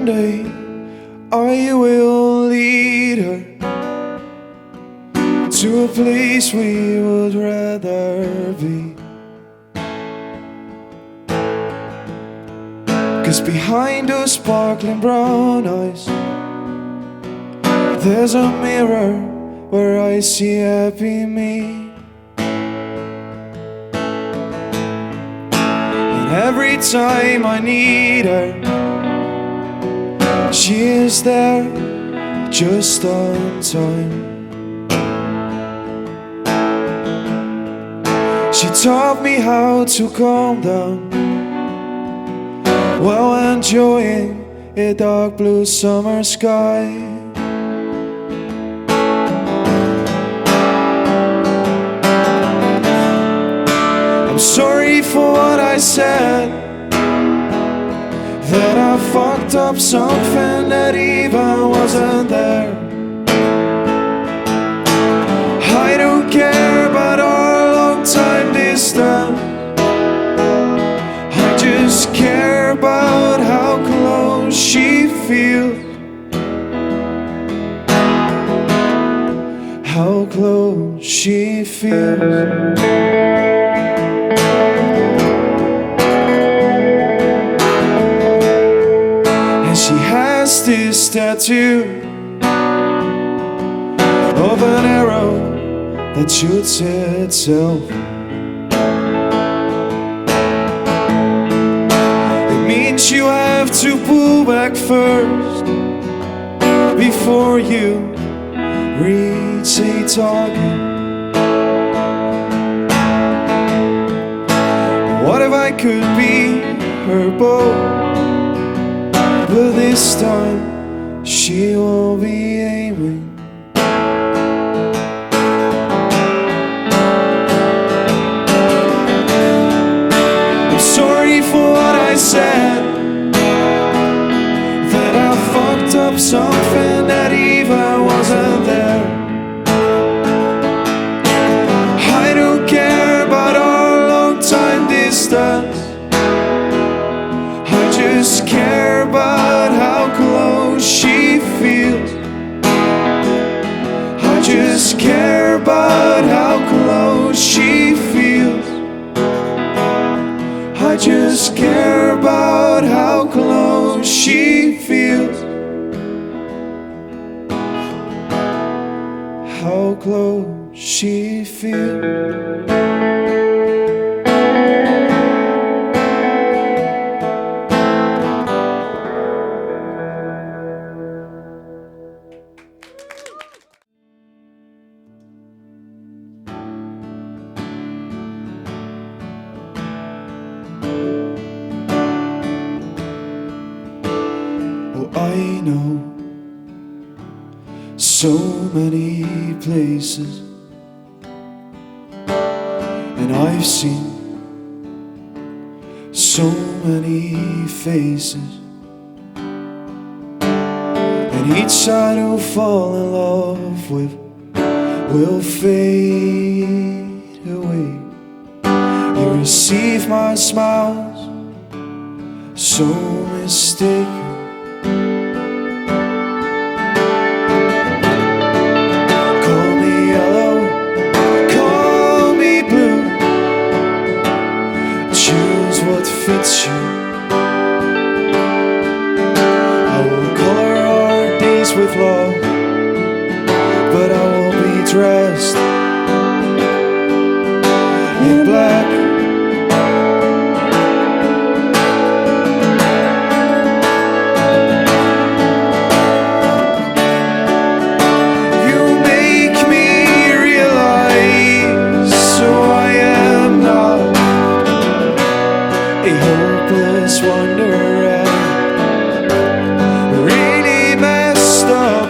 one day I will lead her to a place we would rather be. 'Cause behind those sparkling brown eyes, there's a mirror where I see happy me. And every time I need her, she is there just on time. She taught me how to calm down while enjoying a dark blue summer sky. I'm sorry for what I said, that I fucked up something that even wasn't there. I don't care about our long time distance, I just care about how close she feels. How close she feels. She has this tattoo of an arrow that shoots itself. It means you have to pull back first before you reach a target. What if I could be her bow? But this time she won't be aiming. I'm sorry for what I said, that I fucked up something that even wasn't there. I don't care about our long time distance, I just care about how close she feels. I just care about how close she feels. I just care about how close she feels. How close she feels. I know so many places, and I've seen so many faces, and each I do fall in love with will fade away. You receive my smiles so mistaken. Fits you. I will color our days with love, but I will be dressed in black. You make me realize so I am not a hopeless wanderer, really messed up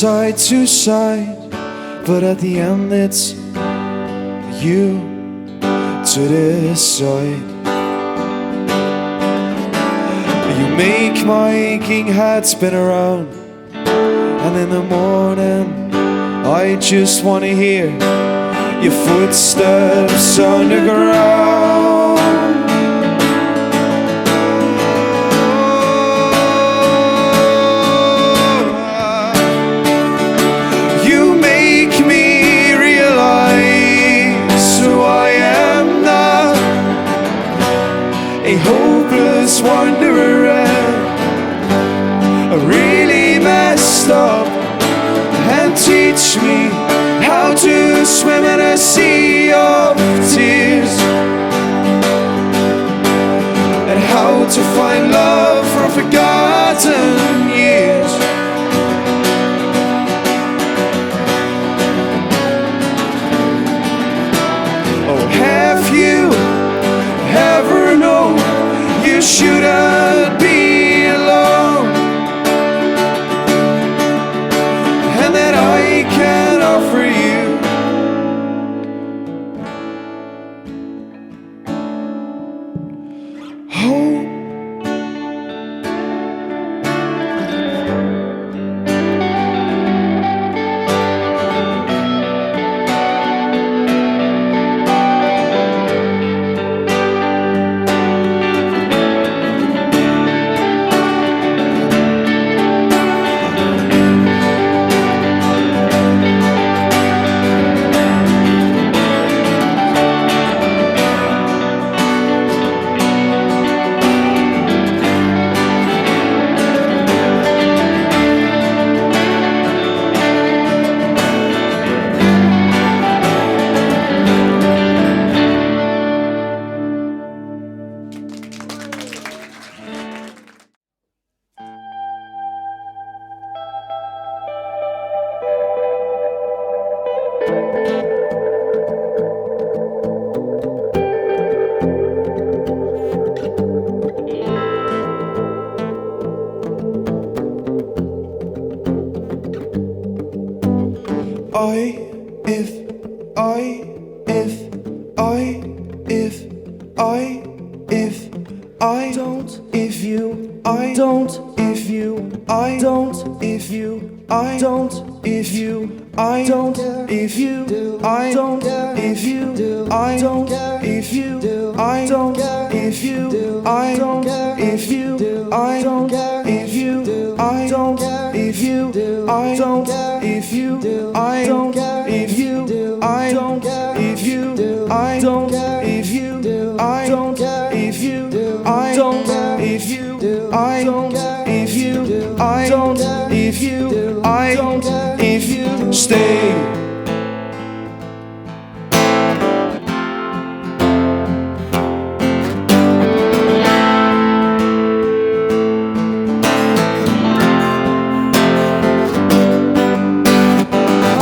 side to side, but at the end it's you to decide. You make my aching head spin around, and in the morning I just want to hear your footsteps underground. You make me realize who I am now, a hopeless wanderer, really messed up, and teach me how to swim in a sea of tears, and how to find love from forgotten years. Oh, have you ever known you shouldn't be alone, and that I can offer you hope? Stay.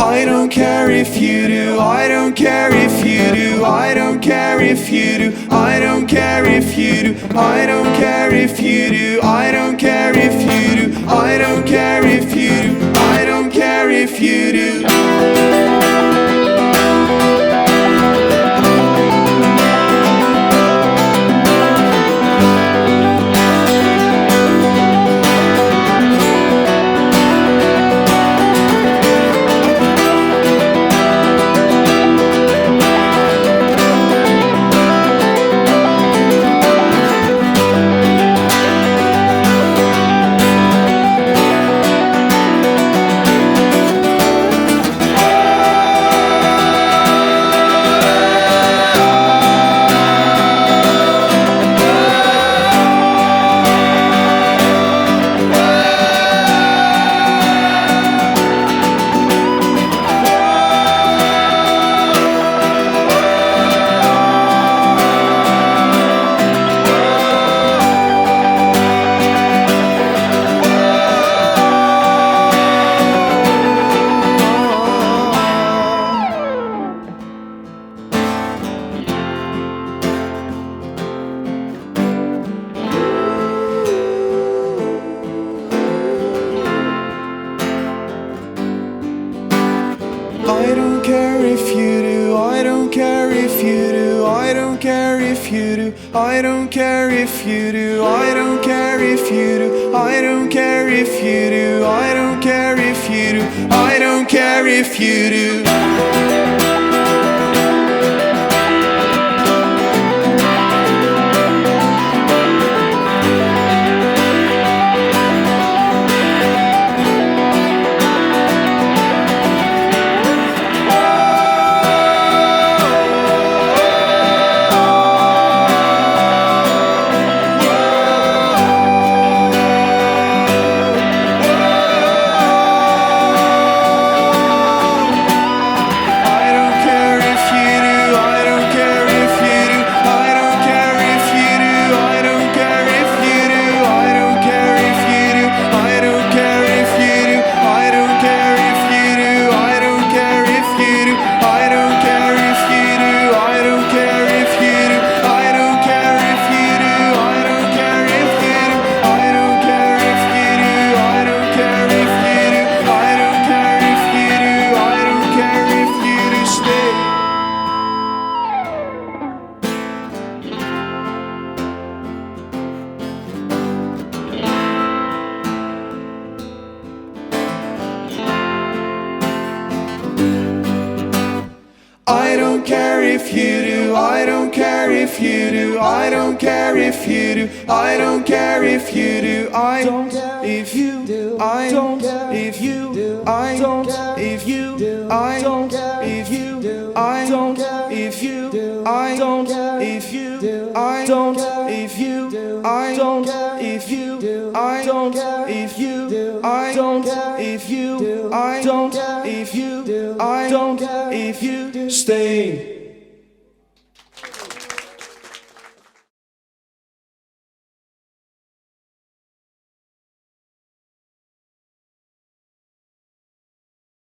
I don't care if you do, I don't care if you do, I don't care if you do, I don't care if you do, I don't care if you do, I don't care if you do, I don't care if you do, I don't care if you do. don't care if you do. I don't care if you do. I don't care if you do. I don't care if you do. I don't care if you do. I don't care if you do. I don't care if you do. I don't care if you do. I don't care if you do. I don't care if you do. I don't if you do. I don't if you do. I don't if you do. I don't if you do. I don't if you do. I don't if you do. I don't if you do. I don't if you do. I don't if you do. I don't if you do. I don't if you do. I don't if you do. Stay.